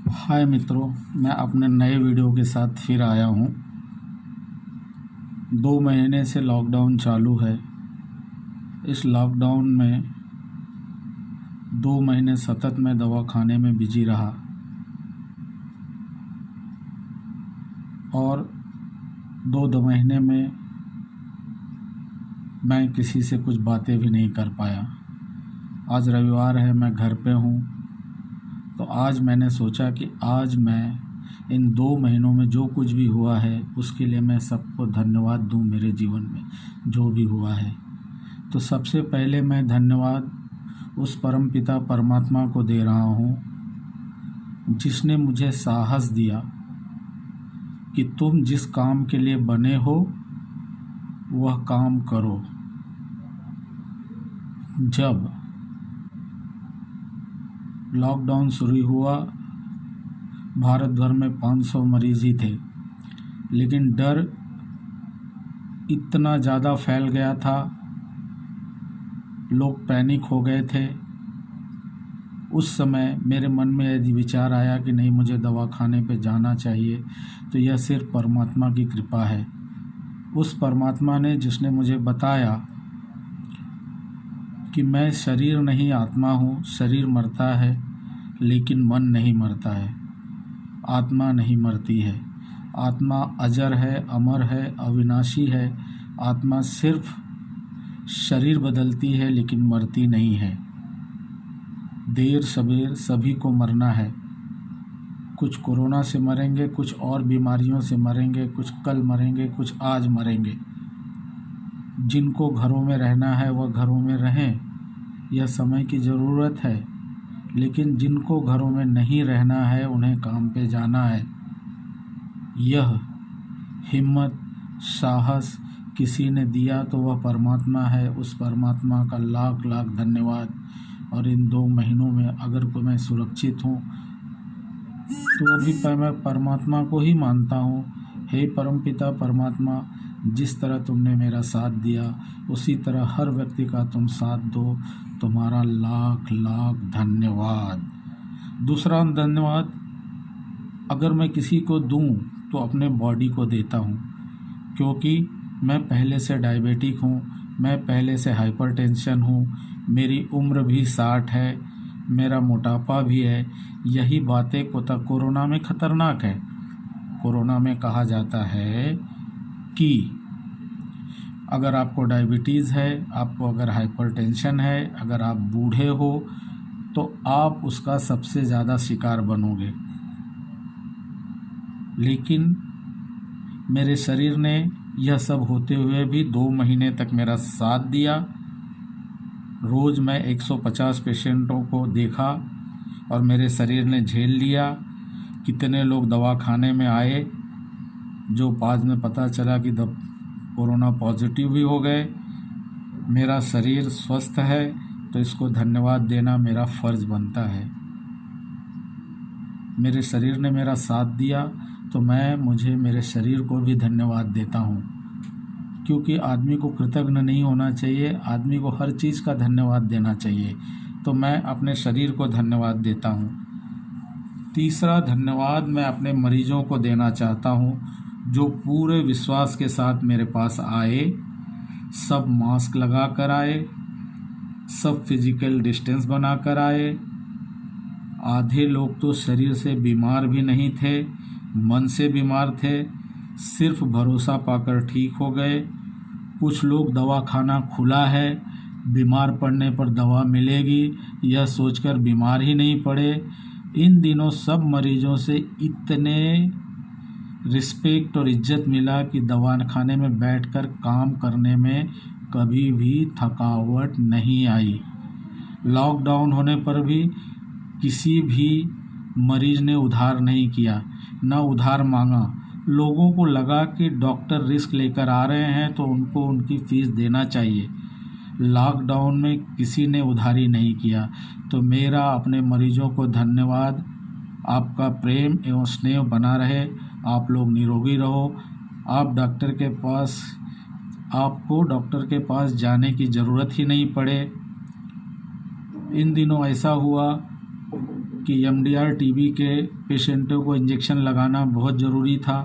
हाय मित्रों, मैं अपने नए वीडियो के साथ फिर आया हूँ। 2 महीने से लॉकडाउन चालू है। इस लॉकडाउन में 2 महीने सतत मैं दवाखाने में बिजी रहा और 2 महीने में मैं किसी से कुछ बातें भी नहीं कर पाया। आज रविवार है, मैं घर पे हूँ, तो आज मैंने सोचा कि आज मैं इन 2 महीनों में जो कुछ भी हुआ है उसके लिए मैं सबको धन्यवाद दूं। मेरे जीवन में जो भी हुआ है, तो सबसे पहले मैं धन्यवाद उस परमपिता परमात्मा को दे रहा हूं जिसने मुझे साहस दिया कि तुम जिस काम के लिए बने हो वह काम करो। जब लॉकडाउन शुरू हुआ, भारत भर में 500 मरीज ही थे, लेकिन डर इतना ज़्यादा फैल गया था, लोग पैनिक हो गए थे। उस समय मेरे मन में यदि विचार आया कि नहीं, मुझे दवाखाने पे जाना चाहिए, तो यह सिर्फ परमात्मा की कृपा है। उस परमात्मा ने जिसने मुझे बताया कि मैं शरीर नहीं आत्मा हूँ, शरीर मरता है लेकिन मन नहीं मरता है, आत्मा नहीं मरती है। आत्मा अजर है, अमर है, अविनाशी है। आत्मा सिर्फ शरीर बदलती है लेकिन मरती नहीं है। देर सबेर सभी को मरना है। कुछ कोरोना से मरेंगे, कुछ और बीमारियों से मरेंगे, कुछ कल मरेंगे, कुछ आज मरेंगे। जिनको घरों में रहना है वह घरों में रहें, यह समय की ज़रूरत है। लेकिन जिनको घरों में नहीं रहना है उन्हें काम पे जाना है। यह हिम्मत, साहस किसी ने दिया तो वह परमात्मा है। उस परमात्मा का लाख लाख धन्यवाद। और इन 2 महीनों में अगर मैं सुरक्षित हूँ तो अभी मैं परमात्मा को ही मानता हूँ। हे परमपिता परमात्मा, जिस तरह तुमने मेरा साथ दिया उसी तरह हर व्यक्ति का तुम साथ दो। तुम्हारा लाख लाख धन्यवाद। दूसरा धन्यवाद अगर मैं किसी को दूं तो अपने बॉडी को देता हूं, क्योंकि मैं पहले से डायबिटिक हूं, मैं पहले से हाइपरटेंशन हूं, मेरी उम्र भी 60 है, मेरा मोटापा भी है। यही बातें कोरोना में ख़तरनाक है। कोरोना में कहा जाता है कि अगर आपको डायबिटीज़ है, आपको अगर हाइपरटेंशन है, अगर आप बूढ़े हो तो आप उसका सबसे ज़्यादा शिकार बनोगे। लेकिन मेरे शरीर ने यह सब होते हुए भी 2 महीने तक मेरा साथ दिया। रोज़ मैं 150 पेशेंटों को देखा और मेरे शरीर ने झेल लिया। कितने लोग दवाखाने में आए जो बाद में पता चला कि कोरोना पॉजिटिव भी हो गए। मेरा शरीर स्वस्थ है तो इसको धन्यवाद देना मेरा फ़र्ज़ बनता है। मेरे शरीर ने मेरा साथ दिया तो मुझे मेरे शरीर को भी धन्यवाद देता हूँ, क्योंकि आदमी को कृतज्ञ नहीं होना चाहिए, आदमी को हर चीज़ का धन्यवाद देना चाहिए। तो मैं अपने शरीर को धन्यवाद देता हूँ। तीसरा धन्यवाद मैं अपने मरीजों को देना चाहता हूँ, जो पूरे विश्वास के साथ मेरे पास आए। सब मास्क लगा कर आए, सब फिजिकल डिस्टेंस बना कर आए। आधे लोग तो शरीर से बीमार भी नहीं थे, मन से बीमार थे, सिर्फ भरोसा पाकर ठीक हो गए। कुछ लोग दवाखाना खुला है, बीमार पड़ने पर दवा मिलेगी, यह सोचकर बीमार ही नहीं पड़े। इन दिनों सब मरीजों से इतने रिस्पेक्ट और इज्जत मिला कि दवाखाने में बैठकर काम करने में कभी भी थकावट नहीं आई। लॉकडाउन होने पर भी किसी भी मरीज ने उधार नहीं किया, न उधार मांगा। लोगों को लगा कि डॉक्टर रिस्क लेकर आ रहे हैं तो उनको उनकी फ़ीस देना चाहिए। लॉकडाउन में किसी ने उधारी नहीं किया। तो मेरा अपने मरीजों को धन्यवाद। आपका प्रेम एवं स्नेह बना रहे, आप लोग निरोगी रहो। आपको डॉक्टर के पास जाने की ज़रूरत ही नहीं पड़े। इन दिनों ऐसा हुआ कि एमडीआर टीबी के पेशेंटों को इंजेक्शन लगाना बहुत ज़रूरी था।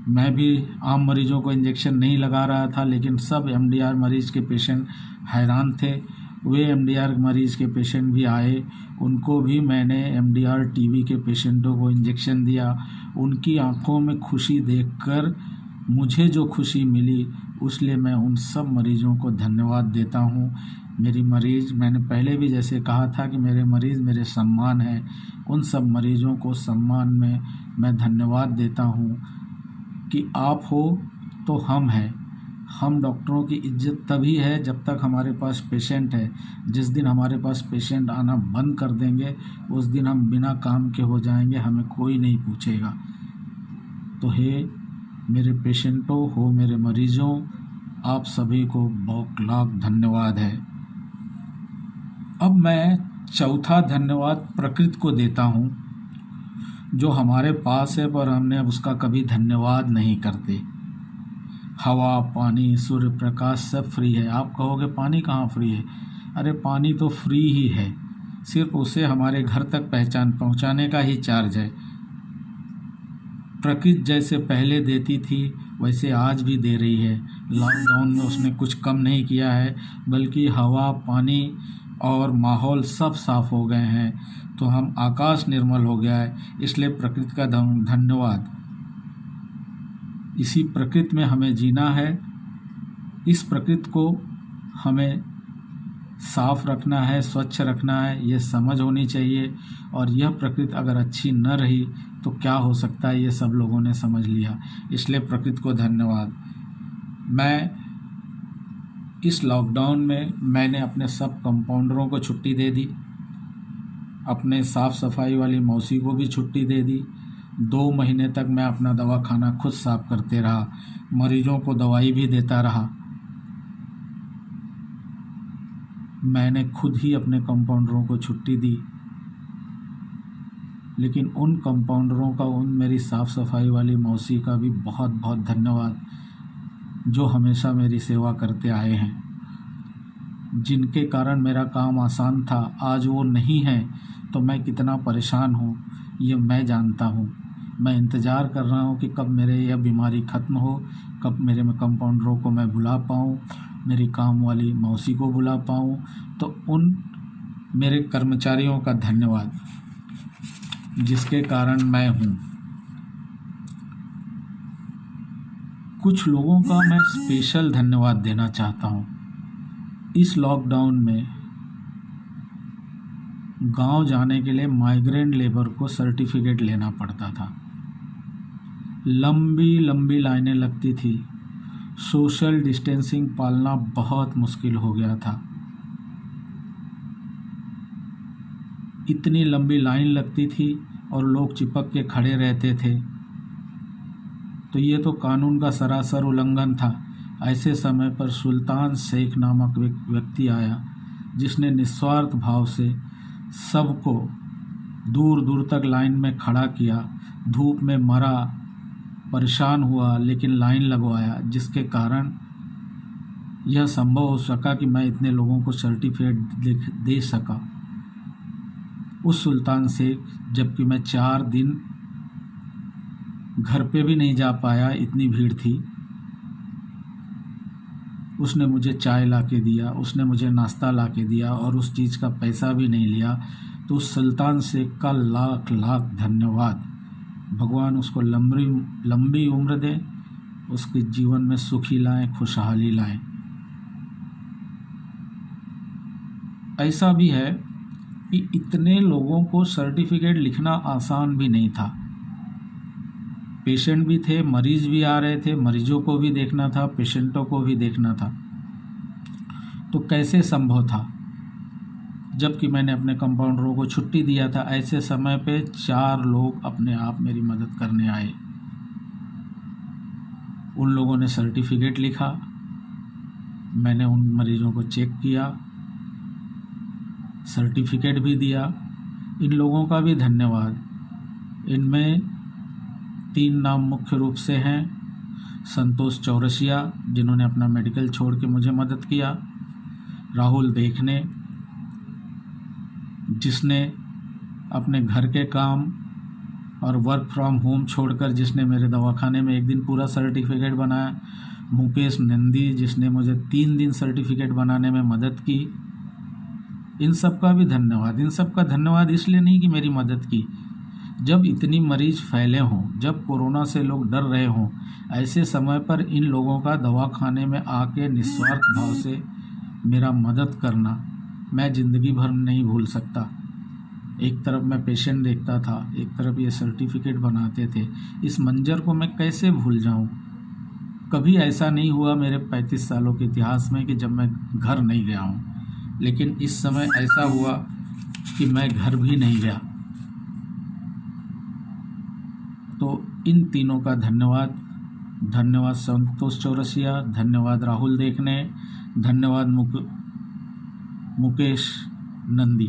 मैं भी आम मरीजों को इंजेक्शन नहीं लगा रहा था, लेकिन सब एमडीआर मरीज़ के पेशेंट हैरान थे। वे एमडीआर मरीज़ के पेशेंट भी आए, उनको भी मैंने एमडीआर टीबी के पेशेंटों को इंजेक्शन दिया। उनकी आंखों में खुशी देखकर मुझे जो खुशी मिली, उसलिए मैं उन सब मरीज़ों को धन्यवाद देता हूँ। मेरी मरीज़, मैंने पहले भी जैसे कहा था कि मेरे मरीज़ मेरे सम्मान हैं, उन सब मरीज़ों को सम्मान में मैं धन्यवाद देता हूँ कि आप हो तो हम हैं। हम डॉक्टरों की इज्जत तभी है जब तक हमारे पास पेशेंट है। जिस दिन हमारे पास पेशेंट आना बंद कर देंगे, उस दिन हम बिना काम के हो जाएंगे, हमें कोई नहीं पूछेगा। तो हे मेरे पेशेंटों, हो मेरे मरीज़ों, आप सभी को बहुत लाख धन्यवाद है। अब मैं चौथा धन्यवाद प्रकृति को देता हूँ, जो हमारे पास है पर हमने अब उसका कभी धन्यवाद नहीं करते। हवा, पानी, सूर्य प्रकाश सब फ्री है। आप कहोगे पानी कहाँ फ्री है? अरे पानी तो फ्री ही है, सिर्फ उसे हमारे घर तक पहुँचाने का ही चार्ज है। प्रकृति जैसे पहले देती थी वैसे आज भी दे रही है। लॉकडाउन में उसने कुछ कम नहीं किया है, बल्कि हवा, पानी और माहौल सब साफ़ हो गए हैं। तो हम आकाश निर्मल हो गया है, इसलिए प्रकृति का धन्यवाद। इसी प्रकृति में हमें जीना है। इस प्रकृति को हमें साफ रखना है, स्वच्छ रखना है, ये समझ होनी चाहिए। और यह प्रकृति अगर अच्छी न रही तो क्या हो सकता है, ये सब लोगों ने समझ लिया। इसलिए प्रकृति को धन्यवाद। मैं इस लॉकडाउन में मैंने अपने सब कंपाउंडरों को छुट्टी दे दी, अपने साफ़ सफाई वाली मौसी को भी छुट्टी दे दी। 2 महीने तक मैं अपना दवाखाना खुद साफ करते रहा, मरीजों को दवाई भी देता रहा। मैंने खुद ही अपने कंपाउंडरों को छुट्टी दी, लेकिन उन कंपाउंडरों का, उन मेरी साफ़ सफाई वाली मौसी का भी बहुत बहुत धन्यवाद, जो हमेशा मेरी सेवा करते आए हैं। जिनके कारण मेरा काम आसान था, आज वो नहीं है तो मैं कितना परेशान हूँ ये मैं जानता हूँ। मैं इंतज़ार कर रहा हूँ कि कब मेरे यह बीमारी ख़त्म हो, कब मेरे कंपाउंडरों को मैं बुला पाऊँ, मेरी काम वाली मौसी को बुला पाऊँ। तो उन मेरे कर्मचारियों का धन्यवाद, जिसके कारण मैं हूँ। कुछ लोगों का मैं स्पेशल धन्यवाद देना चाहता हूँ। इस लॉकडाउन में गांव जाने के लिए माइग्रेंट लेबर को सर्टिफिकेट लेना पड़ता था। लंबी लंबी लाइनें लगती थी, सोशल डिस्टेंसिंग पालना बहुत मुश्किल हो गया था। इतनी लंबी लाइन लगती थी और लोग चिपक के खड़े रहते थे, तो ये तो कानून का सरासर उल्लंघन था। ऐसे समय पर सुल्तान शेख नामक व्यक्ति आया, जिसने निस्वार्थ भाव से सबको दूर दूर तक लाइन में खड़ा किया, धूप में मरा, परेशान हुआ, लेकिन लाइन लगवाया, जिसके कारण यह संभव हो सका कि मैं इतने लोगों को सर्टिफिकेट दे सका। उस सुल्तान शेख, जबकि मैं 4 दिन घर पे भी नहीं जा पाया, इतनी भीड़ थी, उसने मुझे चाय ला के दिया, उसने मुझे नाश्ता ला के दिया और उस चीज़ का पैसा भी नहीं लिया। तो उस सुल्तान शेख का लाख लाख धन्यवाद। भगवान उसको लंबी उम्र दे, उसके जीवन में सुखी लाएं, खुशहाली लाएं। ऐसा भी है कि इतने लोगों को सर्टिफिकेट लिखना आसान भी नहीं था। पेशेंट भी थे, मरीज़ भी आ रहे थे, मरीजों को भी देखना था, पेशेंटों को भी देखना था। तो कैसे संभव था? जबकि मैंने अपने कंपाउंडरों को छुट्टी दिया था, ऐसे समय पे 4 लोग अपने आप मेरी मदद करने आए। उन लोगों ने सर्टिफिकेट लिखा, मैंने उन मरीजों को चेक किया, सर्टिफिकेट भी दिया। इन लोगों का भी धन्यवाद। इनमें 3 नाम मुख्य रूप से हैं। संतोष चौरसिया, जिन्होंने अपना मेडिकल छोड़ के मुझे मदद किया। राहुल देखने, जिसने अपने घर के काम और वर्क फ्रॉम होम छोड़कर जिसने मेरे दवाखाने में एक दिन पूरा सर्टिफिकेट बनाया, मुकेश नंदी जिसने मुझे 3 दिन सर्टिफिकेट बनाने में मदद की, इन सब का भी धन्यवाद। इन सब का धन्यवाद इसलिए नहीं कि मेरी मदद की, जब इतनी मरीज फैले हों, जब कोरोना से लोग डर रहे हों, ऐसे समय पर इन लोगों का दवाखाने में आके निस्वार्थ भाव से मेरा मदद करना मैं ज़िंदगी भर नहीं भूल सकता। एक तरफ मैं पेशेंट देखता था, एक तरफ ये सर्टिफिकेट बनाते थे, इस मंजर को मैं कैसे भूल जाऊं। कभी ऐसा नहीं हुआ मेरे 35 सालों के इतिहास में कि जब मैं घर नहीं गया हूं, लेकिन इस समय ऐसा हुआ कि मैं घर भी नहीं गया। तो इन तीनों का धन्यवाद। धन्यवाद संतोष चौरसिया, धन्यवाद राहुल देखने, धन्यवाद मुकेश नंदी।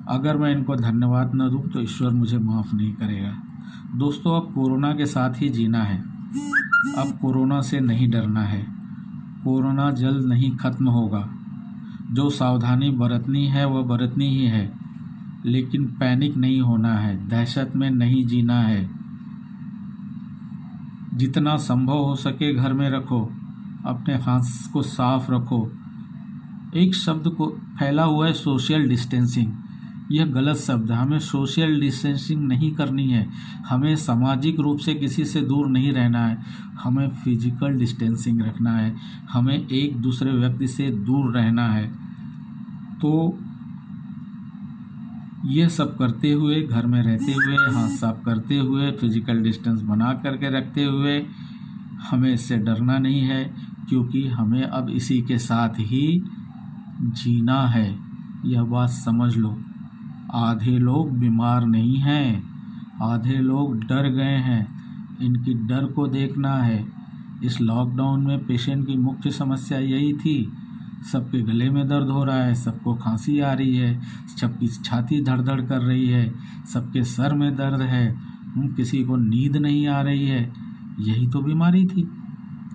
अगर मैं इनको धन्यवाद न दूं तो ईश्वर मुझे माफ़ नहीं करेगा। दोस्तों, अब कोरोना के साथ ही जीना है, अब कोरोना से नहीं डरना है। कोरोना जल्द नहीं खत्म होगा। जो सावधानी बरतनी है वह बरतनी ही है, लेकिन पैनिक नहीं होना है, दहशत में नहीं जीना है। जितना संभव हो सके घर में रखो, अपने हाथ को साफ रखो। एक शब्द को फैला हुआ है सोशल डिस्टेंसिंग, यह गलत शब्द है। हमें सोशल डिस्टेंसिंग नहीं करनी है, हमें सामाजिक रूप से किसी से दूर नहीं रहना है, हमें फिजिकल डिस्टेंसिंग रखना है, हमें एक दूसरे व्यक्ति से दूर रहना है। तो ये सब करते हुए, घर में रहते हुए, हाथ साफ करते हुए, फिजिकल डिस्टेंस बना करके रखते हुए, हमें इससे डरना नहीं है, क्योंकि हमें अब इसी के साथ ही जीना है। यह बात समझ लो। आधे लोग बीमार नहीं हैं, आधे लोग डर गए हैं। इनकी डर को देखना है। इस लॉकडाउन में पेशेंट की मुख्य समस्या यही थी, सबके गले में दर्द हो रहा है, सबको खांसी आ रही है, सबकी छाती धड़ धड़ कर रही है, सबके सर में दर्द है, किसी को नींद नहीं आ रही है। यही तो बीमारी थी,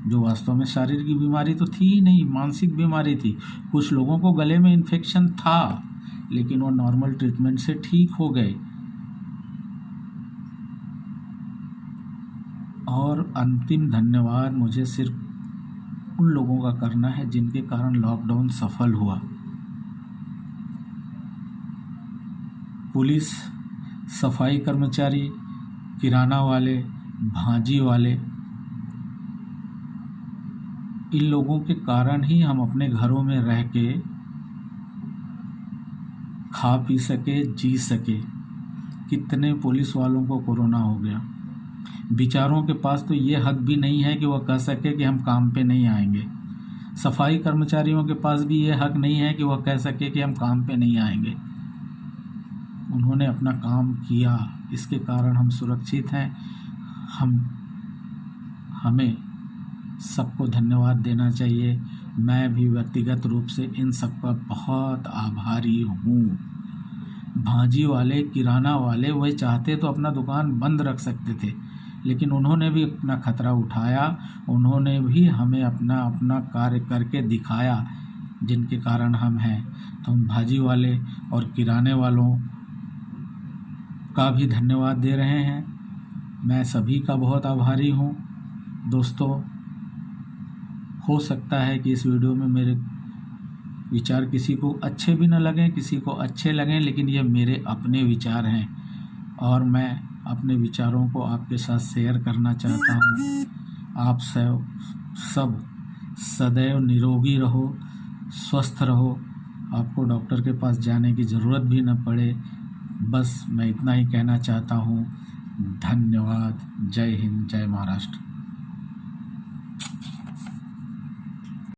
जो वास्तव में शारीरिक की बीमारी तो थी ही नहीं, मानसिक बीमारी थी। कुछ लोगों को गले में इन्फेक्शन था, लेकिन वो नॉर्मल ट्रीटमेंट से ठीक हो गए। और अंतिम धन्यवाद मुझे सिर्फ उन लोगों का करना है जिनके कारण लॉकडाउन सफल हुआ। पुलिस, सफाई कर्मचारी, किराना वाले, भाजी वाले, इन लोगों के कारण ही हम अपने घरों में रह के खा पी सके, जी सके। कितने पुलिस वालों को कोरोना हो गया। बेचारों के पास तो ये हक भी नहीं है कि वह कह सके कि हम काम पे नहीं आएंगे। सफाई कर्मचारियों के पास भी ये हक नहीं है कि वह कह सके कि हम काम पे नहीं आएंगे। उन्होंने अपना काम किया, इसके कारण हम सुरक्षित हैं। हमें सबको धन्यवाद देना चाहिए। मैं भी व्यक्तिगत रूप से इन सब का बहुत आभारी हूँ। भाजी वाले, किराना वाले, वही चाहते तो अपना दुकान बंद रख सकते थे, लेकिन उन्होंने भी अपना खतरा उठाया, उन्होंने भी हमें अपना कार्य करके दिखाया, जिनके कारण हम हैं। तो हम भाजी वाले और किराने वालों का भी धन्यवाद दे रहे हैं। मैं सभी का बहुत आभारी हूँ। दोस्तों, हो सकता है कि इस वीडियो में मेरे विचार किसी को अच्छे भी न लगें, किसी को अच्छे लगें, लेकिन ये मेरे अपने विचार हैं और मैं अपने विचारों को आपके साथ शेयर करना चाहता हूँ। आप सब सदैव निरोगी रहो, स्वस्थ रहो, आपको डॉक्टर के पास जाने की ज़रूरत भी न पड़े। बस मैं इतना ही कहना चाहता हूँ। धन्यवाद। जय हिंद, जय महाराष्ट्र।